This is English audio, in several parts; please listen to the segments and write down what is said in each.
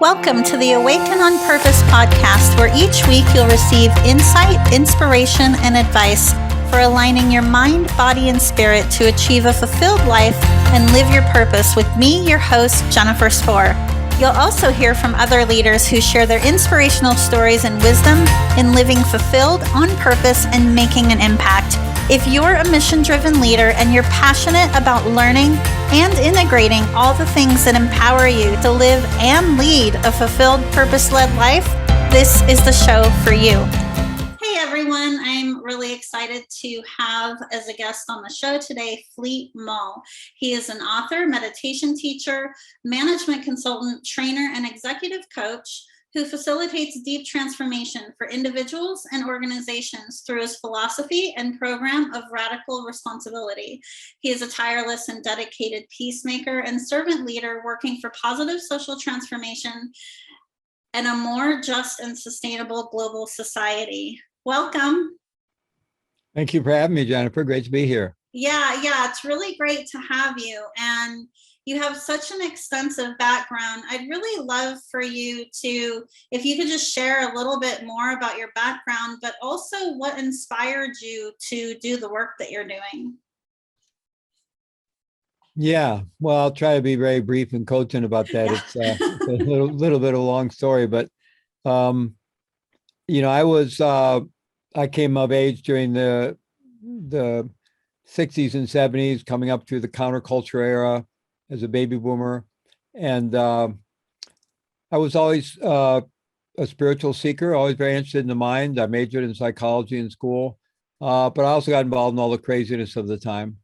Welcome to the Awaken on Purpose podcast, where each week you'll receive insight, inspiration, and advice for aligning your mind, body, and spirit to achieve a fulfilled life and live your purpose with me, your host, Jennifer Spohr. You'll also hear from other leaders who share their inspirational stories and wisdom in living fulfilled, on purpose, and making an impact. If you're a mission-driven leader and you're passionate about learning and integrating all the things that empower you to live and lead a fulfilled, purpose-led life, this is the show for you. Hey everyone, I'm really excited to have as a guest on the show today, Fleet Maull. He is an author, meditation teacher, management consultant, trainer, and executive coach who facilitates deep transformation for individuals and organizations through his philosophy and program of radical responsibility. He is a tireless and dedicated peacemaker and servant leader working for positive social transformation and a more just and sustainable global society. Welcome. Thank you for having me, Jennifer. Great to be here. Yeah, it's really great to have you. And you have such an extensive background. I'd really love for you to, if you could just share a little bit more about your background, but also what inspired you to do the work that you're doing. Yeah, well, I'll try to be very brief and cogent about that. Yeah. It's a little bit of a long story, but I came of age during the 60s and 70s, coming up through the counterculture era as a baby boomer. And I was always a spiritual seeker, always very interested in the mind. I majored in psychology in school, but I also got involved in all the craziness of the time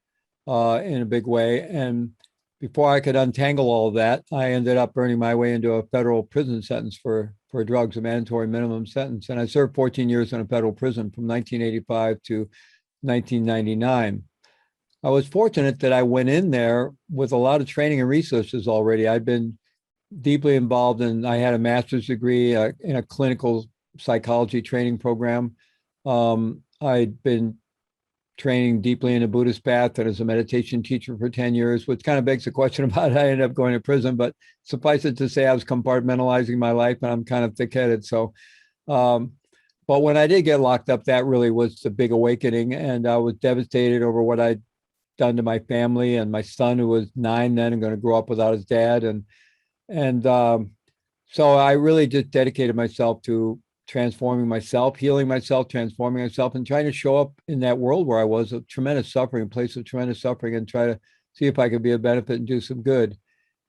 in a big way. And before I could untangle all of that, I ended up earning my way into a federal prison sentence for drugs, a mandatory minimum sentence. And I served 14 years in a federal prison from 1985 to 1999. I was fortunate that I went in there with a lot of training and resources already. I'd been deeply involved I had a master's degree in a clinical psychology training program. I'd been training deeply in a Buddhist path and as a meditation teacher for 10 years, which kind of begs the question about how I ended up going to prison, but suffice it to say, I was compartmentalizing my life and I'm kind of thick-headed. So, but when I did get locked up, that really was the big awakening. And I was devastated over what I'd done to my family and my son, who was 9 then and going to grow up without his dad. And so I really just dedicated myself to transforming myself, healing myself, transforming myself, and trying to show up in that world where I was of tremendous suffering, a place of tremendous suffering, and try to see if I could be a benefit and do some good.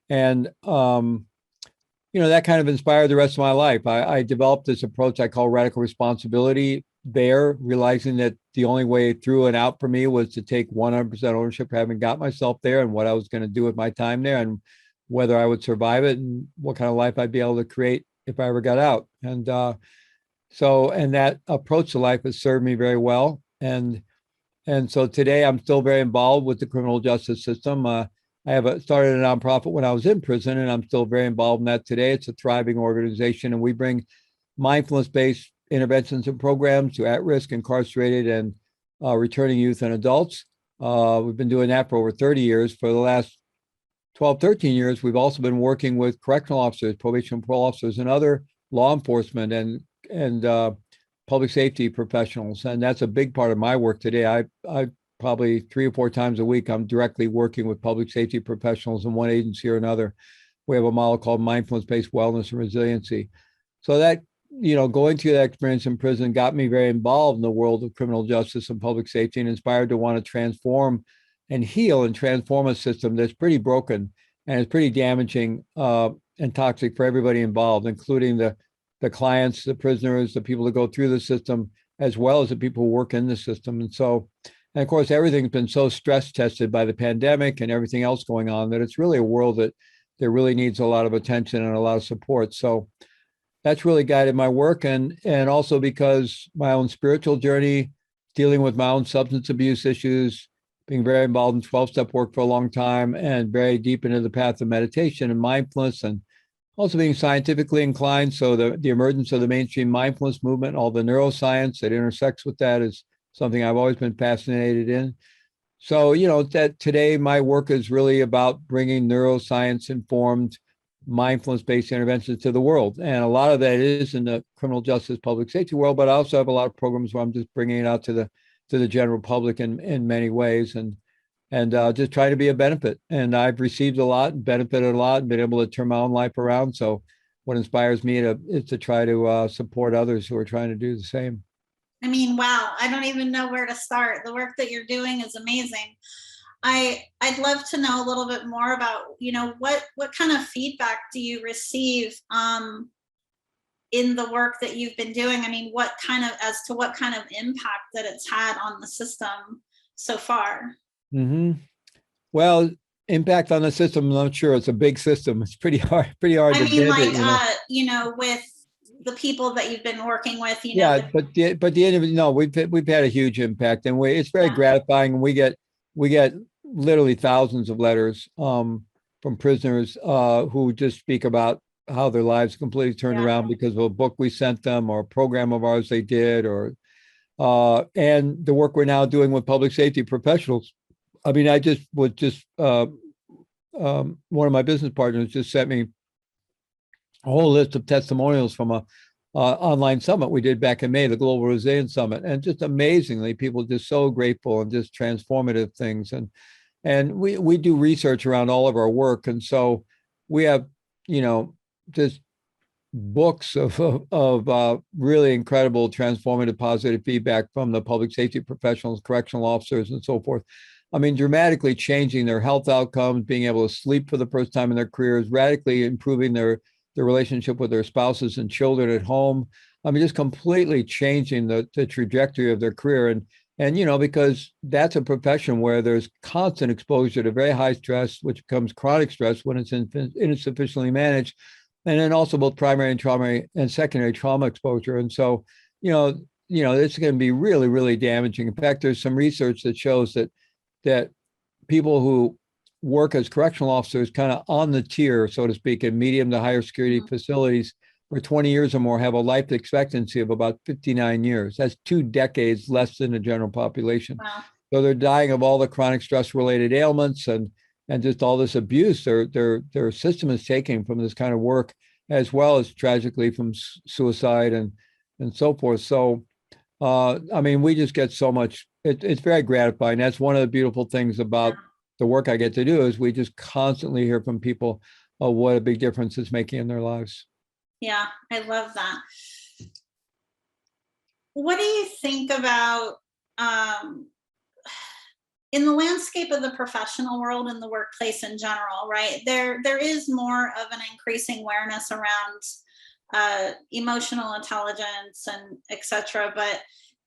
And, that kind of inspired the rest of my life. I developed this approach I call radical responsibility there, realizing that the only way through and out for me was to take 100% ownership for having got myself there and what I was going to do with my time there and whether I would survive it and what kind of life I'd be able to create if I ever got out. And that approach to life has served me very well. And so today I'm still very involved with the criminal justice system. I started a nonprofit when I was in prison, and I'm still very involved in that today. It's a thriving organization, and we bring mindfulness-based interventions and programs to at-risk, incarcerated, and returning youth and adults. We've been doing that for over 30 years. For the last 12, 13 years, we've also been working with correctional officers, probation and parole officers, and other law enforcement and public safety professionals. And that's a big part of my work today. I probably 3 or 4 times a week, I'm directly working with public safety professionals in one agency or another. We have a model called mindfulness-based wellness and resiliency. So that, going through that experience in prison got me very involved in the world of criminal justice and public safety, and inspired to want to transform and heal and transform a system that's pretty broken and is pretty damaging and toxic for everybody involved, including the clients, the prisoners, the people that go through the system, as well as the people who work in the system. And of course, everything's been so stress tested by the pandemic and everything else going on that it's really a world that really needs a lot of attention and a lot of support. So that's really guided my work. And also because my own spiritual journey, dealing with my own substance abuse issues, being very involved in 12-step work for a long time, and very deep into the path of meditation and mindfulness, and also being scientifically inclined. So the emergence of the mainstream mindfulness movement, all the neuroscience that intersects with that, is something I've always been fascinated in. So, that today my work is really about bringing neuroscience informed mindfulness-based interventions to the world. And a lot of that is in the criminal justice public safety world, but I also have a lot of programs where I'm just bringing it out to the general public in many ways, and just try to be a benefit. And I've received a lot and benefited a lot and been able to turn my own life around. So what inspires me is to try to support others who are trying to do the same. I mean, wow, I don't even know where to start. The work that you're doing is amazing. I'd love to know a little bit more about, what kind of feedback do you receive in the work that you've been doing? I mean, as to what kind of impact that it's had on the system so far? Mm-hmm. Well, impact on the system, I'm not sure. It's a big system. It's pretty hard I to mean, get like, with the people that you've been working with, Yeah, but the end of it, no, we've had a huge impact, and it's very gratifying. We get literally thousands of letters from prisoners who just speak about how their lives completely turned around because of a book we sent them or a program of ours they did, or and the work we're now doing with public safety professionals. I mean, one of my business partners just sent me a whole list of testimonials from a online summit we did back in May, the Global Resilience Summit, and just amazingly, people just so grateful and just transformative things. And we do research around all of our work, and so we have just books of really incredible, transformative, positive feedback from the public safety professionals, correctional officers, and so forth. I mean, dramatically changing their health outcomes, being able to sleep for the first time in their careers, radically improving their relationship with their spouses and children at home. I mean, just completely changing the trajectory of their career. And because that's a profession where there's constant exposure to very high stress, which becomes chronic stress when it's insufficiently managed. And then also both primary and secondary trauma exposure. And so, it's going to be really, really damaging. In fact, there's some research that shows that people who work as correctional officers kind of on the tier, so to speak, in medium to higher security facilities for 20 years or more have a life expectancy of about 59 years. That's 2 decades less than the general population. Wow. So they're dying of all the chronic stress related ailments and just all this abuse their system is taking from this kind of work, as well as tragically from suicide and so forth. So, I mean, we just get so much, it's very gratifying. That's one of the beautiful things about the work I get to do is we just constantly hear from people what a big difference it's making in their lives. Yeah, I love that. What do you think about in the landscape of the professional world and the workplace in general, right? There is more of an increasing awareness around emotional intelligence and etc. But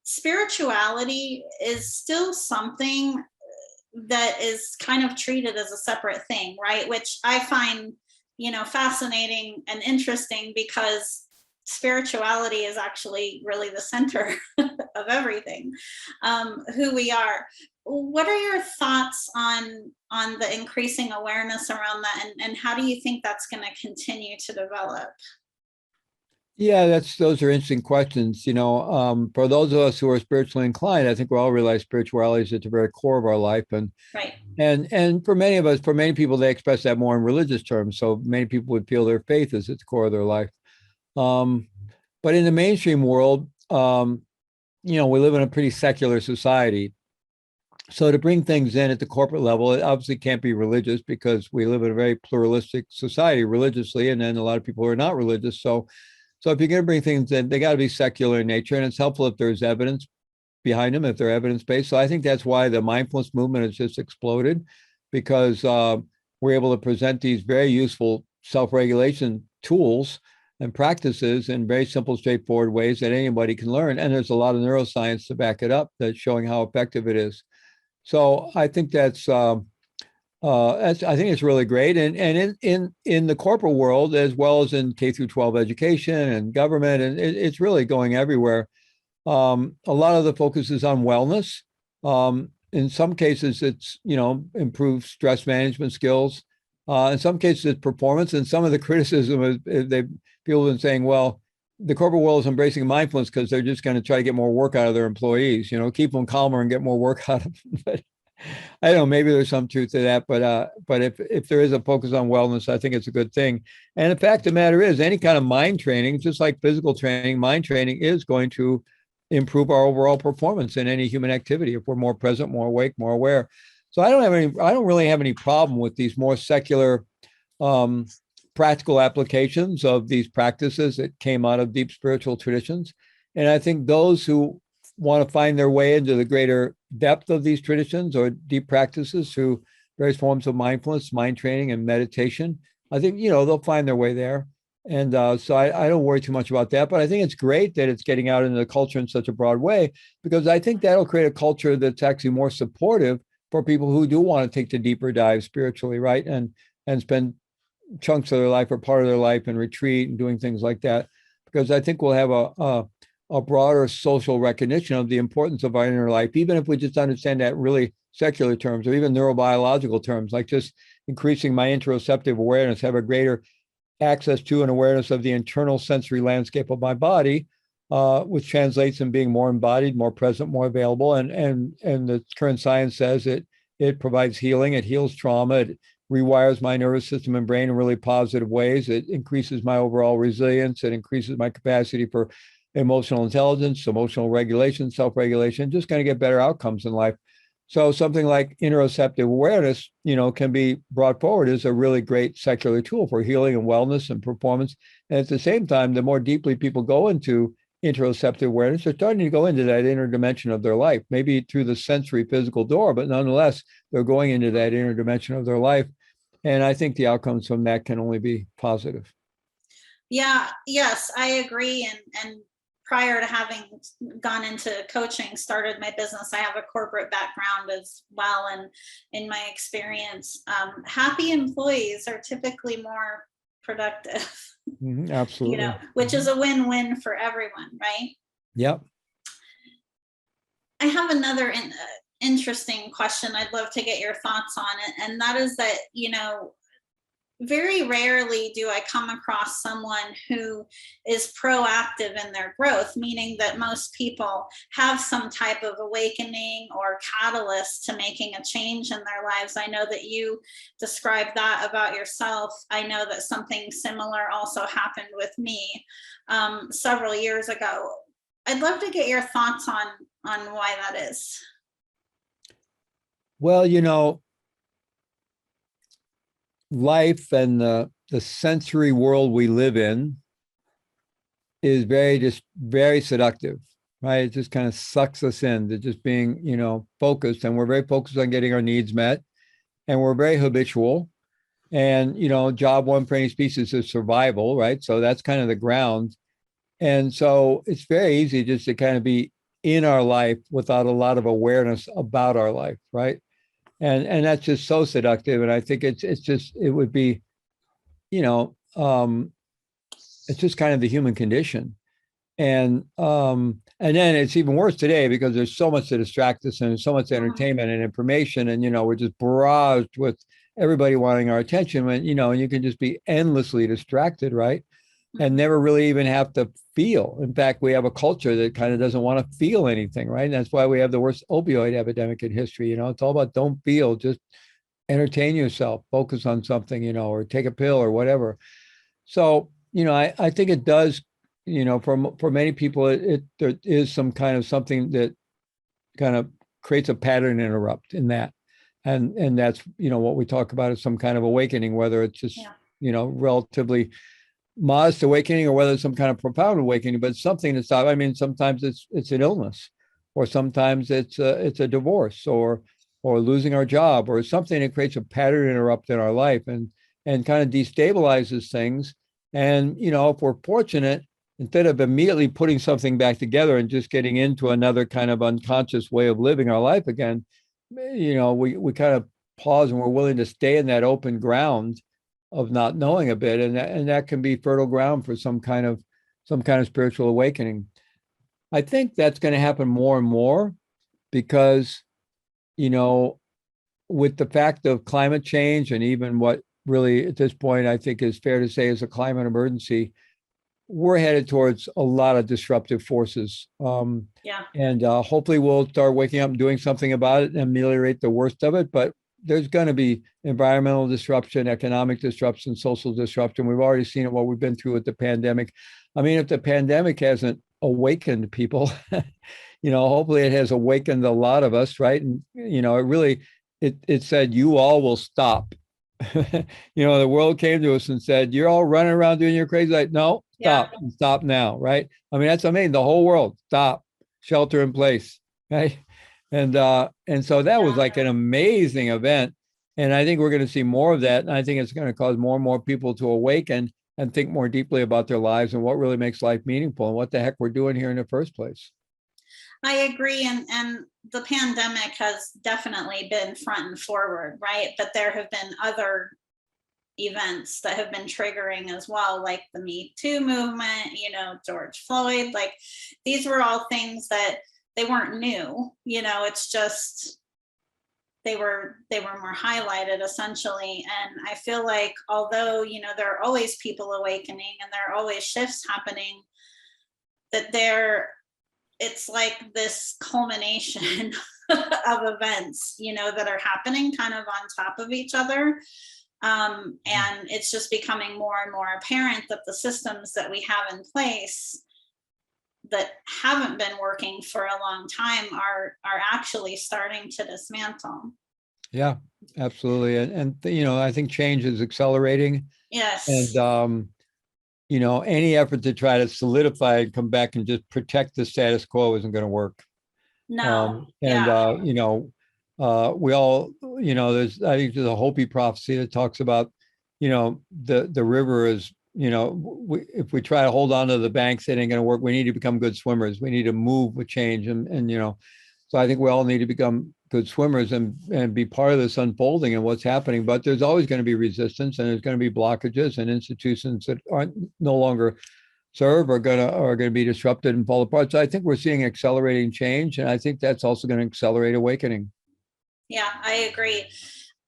spirituality is still something that is kind of treated as a separate thing, right? Which I find, fascinating and interesting because spirituality is actually really the center of everything, who we are. What are your thoughts on the increasing awareness around that, and how do you think that's going to continue to develop? Yeah, those are interesting questions. For those of us who are spiritually inclined, I think we all realize spirituality is at the very core of our life, and right. And for many people, they express that more in religious terms. So many people would feel their faith is at the core of their life. But in the mainstream world, we live in a pretty secular society. So to bring things in at the corporate level, it obviously can't be religious because we live in a very pluralistic society religiously, and then a lot of people who are not religious. So if you're going to bring things in, they got to be secular in nature, and it's helpful if there's evidence behind them, if they're evidence-based. So I think that's why the mindfulness movement has just exploded, because we're able to present these very useful self-regulation tools and practices in very simple, straightforward ways that anybody can learn. And there's a lot of neuroscience to back it up that's showing how effective it is. So I think I think it's really great. And in the corporate world, as well as in K through 12 education and government, and it's really going everywhere. A lot of the focus is on wellness. In some cases, it's, improved stress management skills. In some cases, it's performance. And some of the criticism is people have been saying, well, the corporate world is embracing mindfulness because they're just going to try to get more work out of their employees, keep them calmer and get more work out of them. I don't know, maybe there's some truth to that, but if there is a focus on wellness, I think it's a good thing. And the fact of the matter is, any kind of mind training, just like physical training, mind training is going to improve our overall performance in any human activity if we're more present, more awake, more aware. So I don't really have any problem with these more secular, um, practical applications of these practices that came out of deep spiritual traditions. And I think those who want to find their way into the greater depth of these traditions or deep practices through various forms of mindfulness, mind training, and meditation, I think, they'll find their way there. And so I don't worry too much about that. But I think it's great that it's getting out into the culture in such a broad way, because I think that'll create a culture that's actually more supportive for people who do want to take the deeper dive spiritually, right? And spend chunks of their life or part of their life in retreat and doing things like that. Because I think we'll have a broader social recognition of the importance of our inner life, even if we just understand that really secular terms or even neurobiological terms, like just increasing my interoceptive awareness, have a greater access to and awareness of the internal sensory landscape of my body, which translates in being more embodied, more present, more available. And the current science says it provides healing, it heals trauma, it rewires my nervous system and brain in really positive ways. It increases my overall resilience. It increases my capacity for emotional intelligence, emotional regulation, self-regulation, just going to get better outcomes in life. So something like interoceptive awareness, can be brought forward as a really great secular tool for healing and wellness and performance. And at the same time, the more deeply people go into interoceptive awareness, they're starting to go into that inner dimension of their life, maybe through the sensory physical door, but nonetheless, they're going into that inner dimension of their life. And I think the outcomes from that can only be positive. Yeah, yes, I agree. And prior to having gone into coaching, started my business, I have a corporate background as well. And in my experience, happy employees are typically more productive. Mm-hmm, absolutely. Which is a win-win for everyone, right? Yep. I have another interesting question I'd love to get your thoughts on it. And that is that, very rarely do I come across someone who is proactive in their growth, meaning that most people have some type of awakening or catalyst to making a change in their lives. I know that you described that about yourself. I know that something similar also happened with me several years ago. I'd love to get your thoughts on why that is. Well, life and the sensory world we live in is very seductive, right? It just kind of sucks us into just being, focused, and we're very focused on getting our needs met, and we're very habitual. And, job one for any species is survival, right? So that's kind of the ground. And so it's very easy just to kind of be in our life without a lot of awareness about our life, right? And that's just so seductive. And I think it would be, it's just kind of the human condition. And then it's even worse today because there's so much to distract us and so much entertainment and information, and we're just barraged with everybody wanting our attention. And you can just be endlessly distracted, right? And never really even have to feel. In fact, we have a culture that kind of doesn't want to feel anything, right? And that's why we have the worst opioid epidemic in history. It's all about don't feel, just entertain yourself, focus on something, or take a pill or whatever. So, I think it does, for many people, there is some kind of something that kind of creates a pattern interrupt in that. And that's, what we talk about is some kind of awakening, whether it's just, relatively modest awakening or whether it's some kind of profound awakening, but something to stop. I mean, sometimes it's an illness, or sometimes it's a divorce, or losing our job, or something that creates a pattern interrupt in our life and kind of destabilizes things. And if we're fortunate, instead of immediately putting something back together and just getting into another kind of unconscious way of living our life again, we kind of pause and we're willing to stay in that open ground of not knowing a bit, and that can be fertile ground for some kind of spiritual awakening. I think that's going to happen more and more because, with the fact of climate change and even what really at this point I think is fair to say is a climate emergency, we're headed towards a lot of disruptive forces. And hopefully we'll start waking up and doing something about it and ameliorate the worst of it. But there's going to be environmental disruption, economic disruption, social disruption. We've already seen it, what we've been through with the pandemic. I mean, if the pandemic hasn't awakened people, hopefully it has awakened a lot of us, right? And, it said, you all will stop. The world came to us and said, you're all running around doing your crazy. Like, no, stop now, right? I mean, that's amazing. The whole world, stop, shelter in place, right? And so that was like an amazing event. And I think we're going to see more of that. And I think it's going to cause more and more people to awaken and think more deeply about their lives and what really makes life meaningful and what the heck we're doing here in the first place. I agree. And the pandemic has definitely been front and forward, right? But there have been other events that have been triggering as well, like the Me Too movement, George Floyd, like these were all things that they weren't new, it's just they were more highlighted essentially. And I feel like although, there are always people awakening and there are always shifts happening, that it's like this culmination of events, that are happening kind of on top of each other. And it's just becoming more and more apparent that the systems that we have in place that haven't been working for a long time are actually starting to dismantle. Yeah, absolutely. And I think change is accelerating. Yes. And, any effort to try to solidify and come back and just protect the status quo isn't going to work. No. We all, I think there's a Hopi prophecy that talks about, the river is, if we try to hold on to the banks, it ain't going to work. We need to become good swimmers. We need to move with change. And so I think we all need to become good swimmers and be part of this unfolding and what's happening. But there's always going to be resistance, and there's going to be blockages, and institutions that aren't no longer serve are going to be disrupted and fall apart. So I think we're seeing accelerating change, and I think that's also going to accelerate awakening. Yeah, I agree.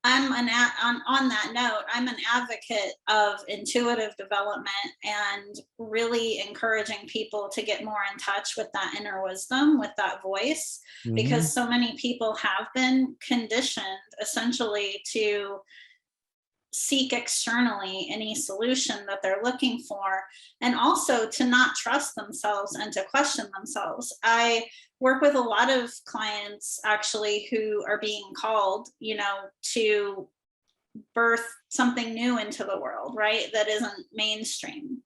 On that note, I'm an advocate of intuitive development and really encouraging people to get more in touch with that inner wisdom, with that voice, because so many people have been conditioned essentially to seek externally any solution that they're looking for, and also to not trust themselves and to question themselves. I work with a lot of clients actually who are being called, to birth something new into the world, right? That isn't mainstream.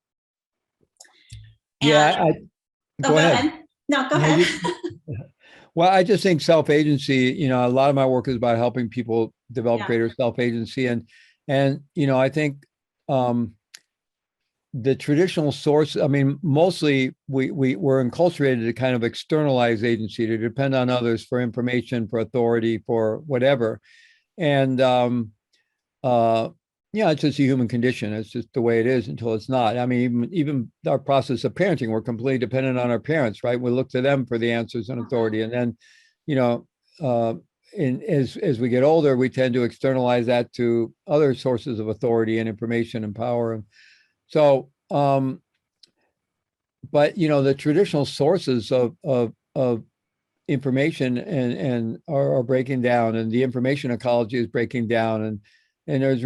Go ahead. No, go ahead. Well, I just think self-agency, a lot of my work is about helping people develop greater self-agency. And I think the traditional source, I mean, mostly we're enculturated to kind of externalize agency, to depend on others for information, for authority, for whatever. And it's just a human condition. It's just the way it is until it's not. I mean, even our process of parenting, we're completely dependent on our parents, right? We look to them for the answers and authority. And then, as we get older, we tend to externalize that to other sources of authority and information and power. And so, but the traditional sources of information and are breaking down, and the information ecology is breaking down, and there's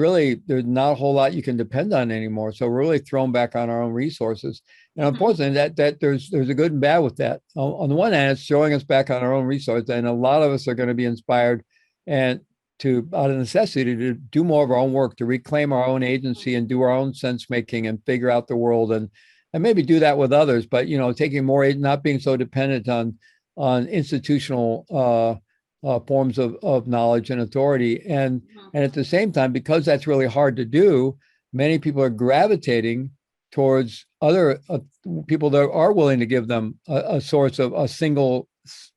not a whole lot you can depend on anymore. So we're really thrown back on our own resources. And unfortunately, that there's a good and bad with that. On the one hand, it's throwing us back on our own resources, and a lot of us are going to be inspired and out of necessity to do more of our own work, to reclaim our own agency and do our own sense making and figure out the world, and maybe do that with others, but taking more, not being so dependent on institutional forms of knowledge and authority. And at the same time, because that's really hard to do, many people are gravitating towards other people that are willing to give them a source of a single,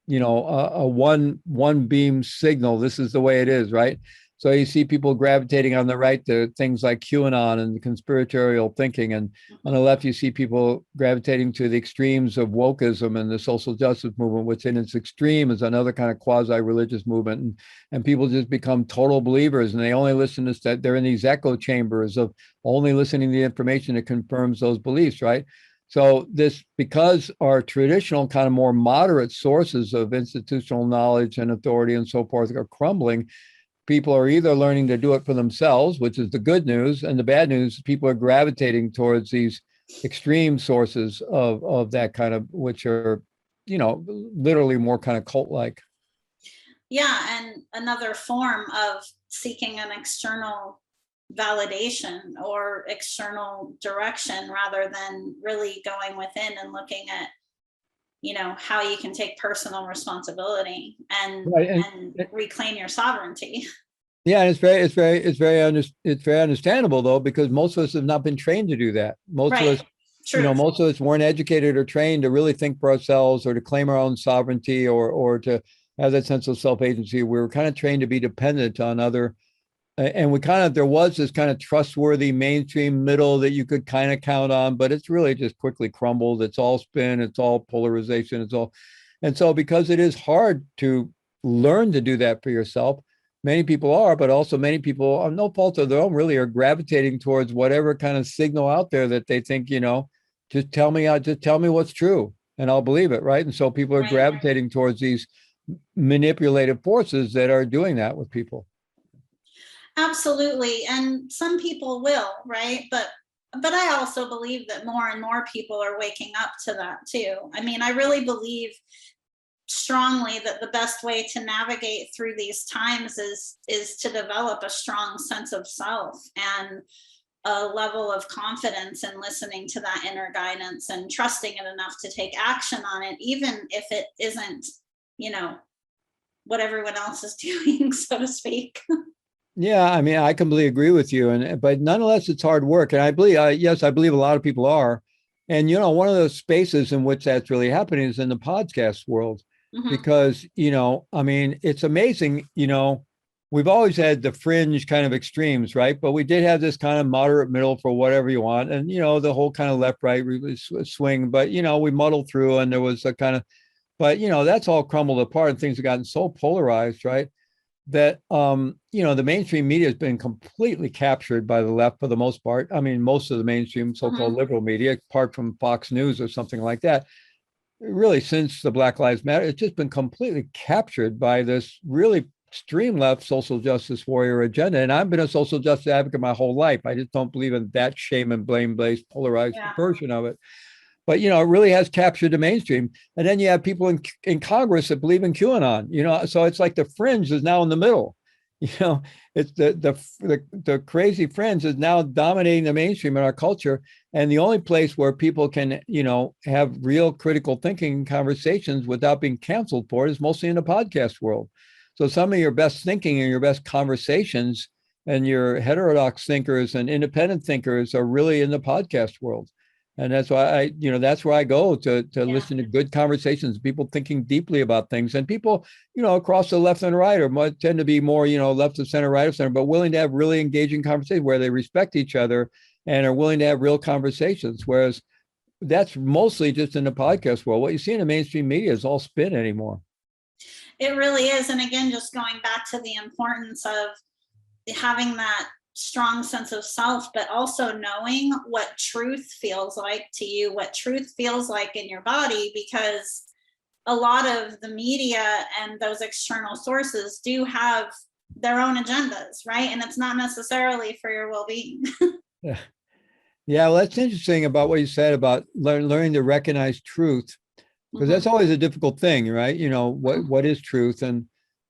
a one beam signal. This is the way it is, right? So you see people gravitating on the right to things like QAnon and conspiratorial thinking. And on the left, you see people gravitating to the extremes of wokeism and the social justice movement, which in its extreme is another kind of quasi-religious movement. And people just become total believers, and they only listen to that. They're in these echo chambers of only listening to the information that confirms those beliefs, right? So this, because our traditional kind of more moderate sources of institutional knowledge and authority and so forth are crumbling, people are either learning to do it for themselves, which is the good news, and the bad news, people are gravitating towards these extreme sources of that kind of, which are, literally more kind of cult-like. Yeah, and another form of seeking an external validation or external direction rather than really going within and looking at how you can take personal responsibility and Right. and reclaim your sovereignty. Yeah, and it's very understandable though, because most of us have not been trained to do that. Most of Right. us, True. most of us weren't educated or trained to really think for ourselves or to claim our own sovereignty or to have that sense of self-agency. We were kind of trained to be dependent on other, and there was this kind of trustworthy mainstream middle that you could kind of count on, but it's really just quickly crumbled. It's all spin, it's all polarization, and so because it is hard to learn to do that for yourself, many people are, but also many people, on no fault of their own, really are gravitating towards whatever kind of signal out there that they think, just tell me what's true and I'll believe it, right? And so people are gravitating towards these manipulative forces that are doing that with people. Absolutely. And some people will, right? But I also believe that more and more people are waking up to that too. I mean, I really believe strongly that the best way to navigate through these times is to develop a strong sense of self and a level of confidence in listening to that inner guidance and trusting it enough to take action on it, even if it isn't, what everyone else is doing, so to speak. Yeah, I mean, I completely agree with you, but nonetheless, it's hard work, and I believe, yes, I believe a lot of people are, and one of those spaces in which that's really happening is in the podcast world, because I mean, it's amazing. We've always had the fringe kind of extremes, right? But we did have this kind of moderate middle for whatever you want, and the whole kind of left right swing. But we muddled through, and there was a kind of, but that's all crumbled apart, and things have gotten so polarized, right? That the mainstream media has been completely captured by the left for the most part. I mean, most of the mainstream so-called liberal media, apart from Fox News or something like that, really since the Black Lives Matter, it's just been completely captured by this really extreme left social justice warrior agenda. And I've been a social justice advocate my whole life. I just don't believe in that shame and blame-based polarized version of it. But it really has captured the mainstream. And then you have people in Congress that believe in QAnon. So it's like the fringe is now in the middle. It's the crazy fringe is now dominating the mainstream in our culture. And the only place where people can have real critical thinking conversations without being canceled for it is mostly in the podcast world. So some of your best thinking and your best conversations and your heterodox thinkers and independent thinkers are really in the podcast world. And that's why that's where I go to listen to good conversations, people thinking deeply about things, and people, across the left and right tend to be more, left of center, right of center, but willing to have really engaging conversations where they respect each other and are willing to have real conversations. Whereas that's mostly just in the podcast world. What you see in the mainstream media is all spin anymore. It really is. And again, just going back to the importance of having that strong sense of self, but also knowing what truth feels like to you, what truth feels like in your body, because a lot of the media and those external sources do have their own agendas, right? And it's not necessarily for your well-being. Yeah, well, that's interesting about what you said about learning to recognize truth, because that's always a difficult thing, right? What is truth,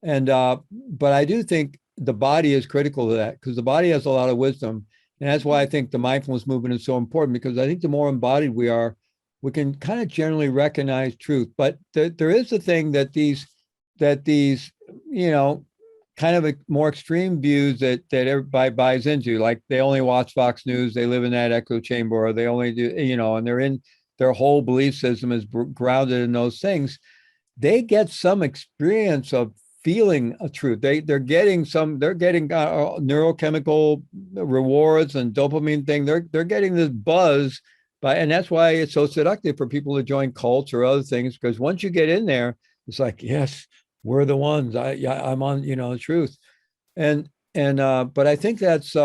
but I do think the body is critical to that, because the body has a lot of wisdom. And that's why I think the mindfulness movement is so important, because I think the more embodied we are, we can kind of generally recognize truth. But there is the thing that these kind of more extreme views that everybody buys into, like they only watch Fox News, they live in that echo chamber, or they only do, and they're in their whole belief system is grounded in those things. They get some experience of feeling a truth. They're getting neurochemical rewards and dopamine thing. They're getting this buzz and that's why it's so seductive for people to join cults or other things, because once you get in there, it's like, yes, we're the ones. I'm on, the truth. But I think that's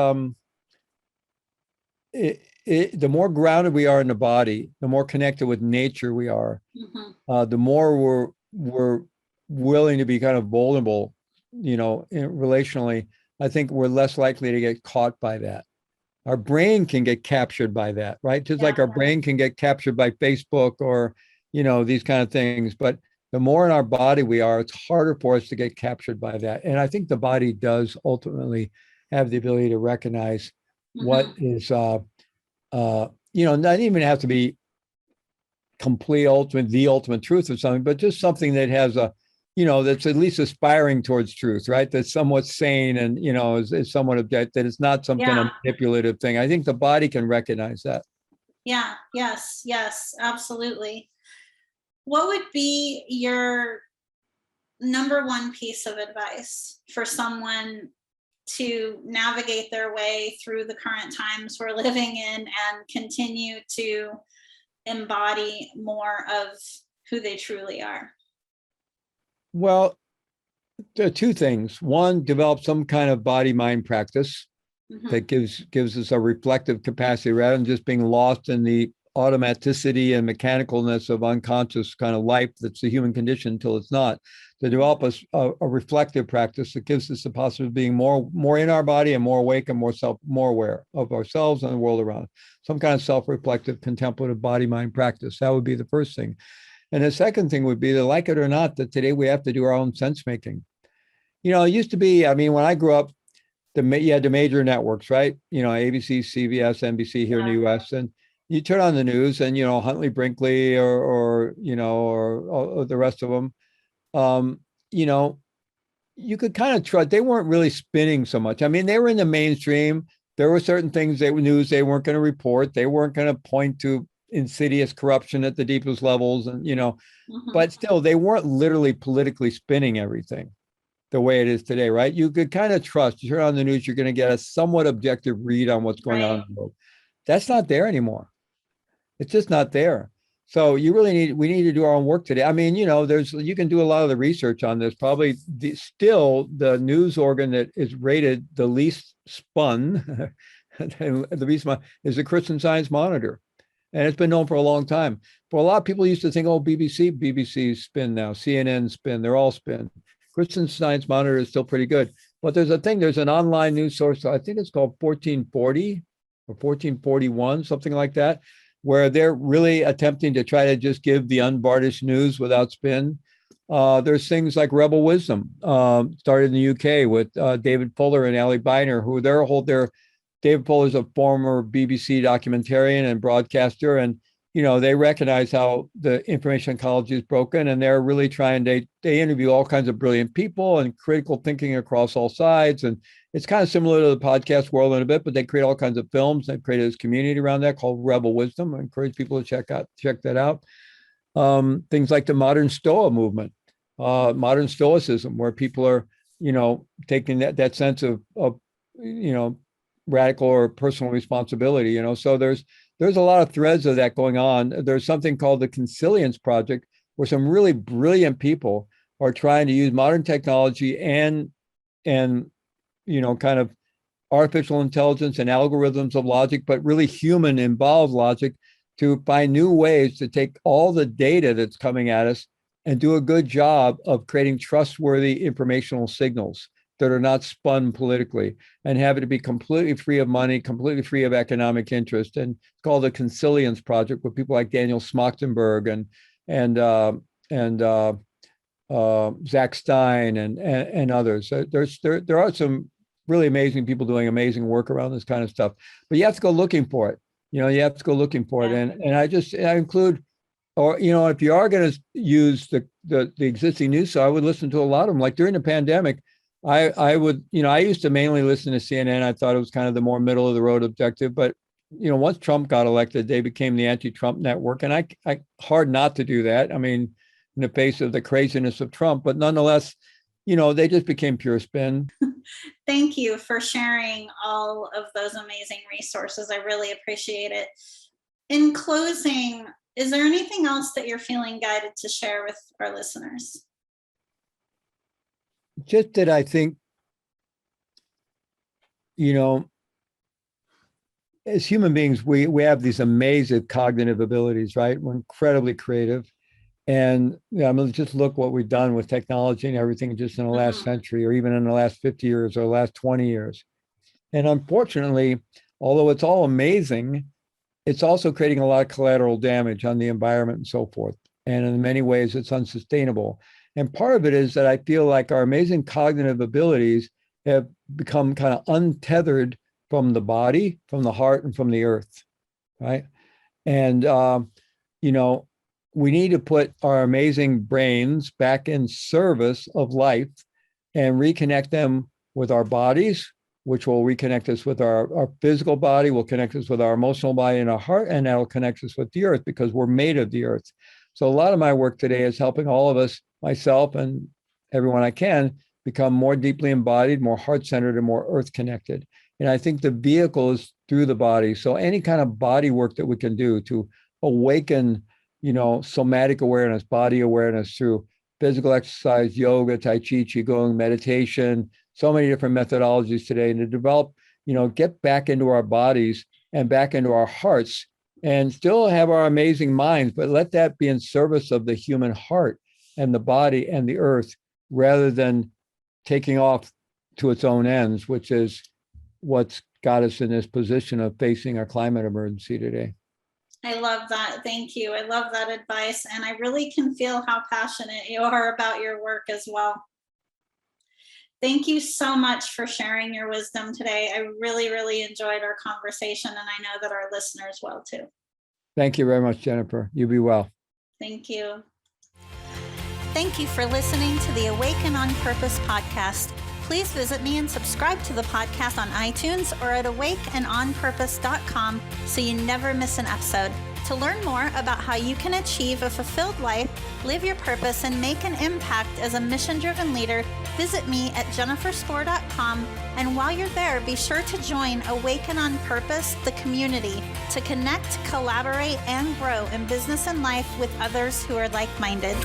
the more grounded we are in the body, the more connected with nature we are, Mm-hmm. the more we're willing to be kind of vulnerable, relationally. I think we're less likely to get caught by that. Our brain can get captured by that, right? Just like Yeah. our brain can get captured by Facebook or, these kind of things. But the more in our body we are, it's harder for us to get captured by that. And I think the body does ultimately have the ability to recognize what Mm-hmm. is, not even have to be complete the ultimate truth of something, but just something that has that's at least aspiring towards truth, right? That's somewhat sane and, is somewhat objective, that it's not some kind of Yeah. manipulative thing. I think the body can recognize that. Yeah. Yes, absolutely. What would be your number one piece of advice for someone to navigate their way through the current times we're living in and continue to embody more of who they truly are? Well, there are two things. One, develop some kind of body mind practice Mm-hmm. that gives us a reflective capacity rather than just being lost in the automaticity and mechanicalness of unconscious kind of life that's the human condition until it's not. To develop a reflective practice that gives us the possibility of being more in our body and more awake and more aware of ourselves and the world around. Some kind of self-reflective, contemplative body mind practice. That would be the first thing. And the second thing would be, that like it or not, that today we have to do our own sense making. It used to be, I mean, when I grew up, you had the major networks, right? ABC, CBS, NBC here in the US. And you turn on the news and, Huntley Brinkley or the rest of them, you know, you could kind of trust, they weren't really spinning so much. I mean, they were in the mainstream. There were certain things news they weren't going to report. They weren't going to point to insidious corruption at the deepest levels. And, Mm-hmm. but still, they weren't literally politically spinning everything the way it is today, right? You could kind of trust. You turn on the news, you're going to get a somewhat objective read on what's going on in the world. That's not there anymore. It's just not there. So we need to do our own work today. I mean, you can do a lot of the research on this. Probably still the news organ that is rated the least spun, the least is the Christian Science Monitor. And it's been known for a long time. But a lot of people used to think, oh, BBC spin now, CNN spin, they're all spin. Christian Science Monitor is still pretty good. But there's an online news source, I think it's called 1440 or 1441, something like that, where they're really attempting to try to just give the unvarnished news without spin. There's things like Rebel Wisdom, started in the UK with David Fuller and Ali Biner, who David Fuller is a former BBC documentarian and broadcaster, and they recognize how the information ecology is broken, and they're really trying. They interview all kinds of brilliant people and critical thinking across all sides, and it's kind of similar to the podcast world in a bit. But they create all kinds of films. They've created this community around that called Rebel Wisdom. I encourage people to check that out. Things like the modern Stoa movement, modern Stoicism, where people are taking that sense of radical or personal responsibility. So there's a lot of threads of that going on. There's something called the Consilience Project, where some really brilliant people are trying to use modern technology and kind of artificial intelligence and algorithms of logic, but really human involved logic, to find new ways to take all the data that's coming at us and do a good job of creating trustworthy informational signals that are not spun politically, and have it to be completely free of money, completely free of economic interest. And it's called the Consilience Project, with people like Daniel Smachtenberg and Zach Stein and others. There are some really amazing people doing amazing work around this kind of stuff, but you have to go looking for it. You have to go looking for it. And I include, or if you are going to use the existing news, so I would listen to a lot of them. Like during the pandemic, I would, I used to mainly listen to CNN. I thought it was kind of the more middle of the road objective, but once Trump got elected, they became the anti-Trump network, and I hard not to do that. I mean, in the face of the craziness of Trump, but nonetheless, they just became pure spin. Thank you for sharing all of those amazing resources. I really appreciate it. In closing, is there anything else that you're feeling guided to share with our listeners? Just that I think, as human beings, we have these amazing cognitive abilities, right? We're incredibly creative. And I mean, just look what we've done with technology and everything just in the last century, or even in the last 50 years or the last 20 years. And unfortunately, although it's all amazing, it's also creating a lot of collateral damage on the environment and so forth. And in many ways, it's unsustainable. And part of it is that I feel like our amazing cognitive abilities have become kind of untethered from the body, from the heart, and from the earth, right? And, we need to put our amazing brains back in service of life and reconnect them with our bodies, which will reconnect us with our physical body, will connect us with our emotional body and our heart, and that'll connect us with the earth because we're made of the earth. So a lot of my work today is helping all of us, myself and everyone I can, become more deeply embodied, more heart-centered, and more earth-connected. And I think the vehicle is through the body. So any kind of body work that we can do to awaken, somatic awareness, body awareness through physical exercise, yoga, tai chi, qigong, meditation, so many different methodologies today, and to develop, get back into our bodies and back into our hearts and still have our amazing minds, but let that be in service of the human heart and the body and the earth rather than taking off to its own ends, which is what's got us in this position of facing our climate emergency today. I love that. Thank you. I love that advice. And I really can feel how passionate you are about your work as well. Thank you so much for sharing your wisdom today. I really, really enjoyed our conversation, and I know that our listeners will too. Thank you very much, Jennifer. You be well. Thank you. Thank you for listening to the Awaken on Purpose podcast. Please visit me and subscribe to the podcast on iTunes or at awakenonpurpose.com so you never miss an episode. To learn more about how you can achieve a fulfilled life, live your purpose, and make an impact as a mission-driven leader, visit me at jenniferspoor.com. And while you're there, be sure to join Awaken on Purpose, the community, to connect, collaborate, and grow in business and life with others who are like-minded.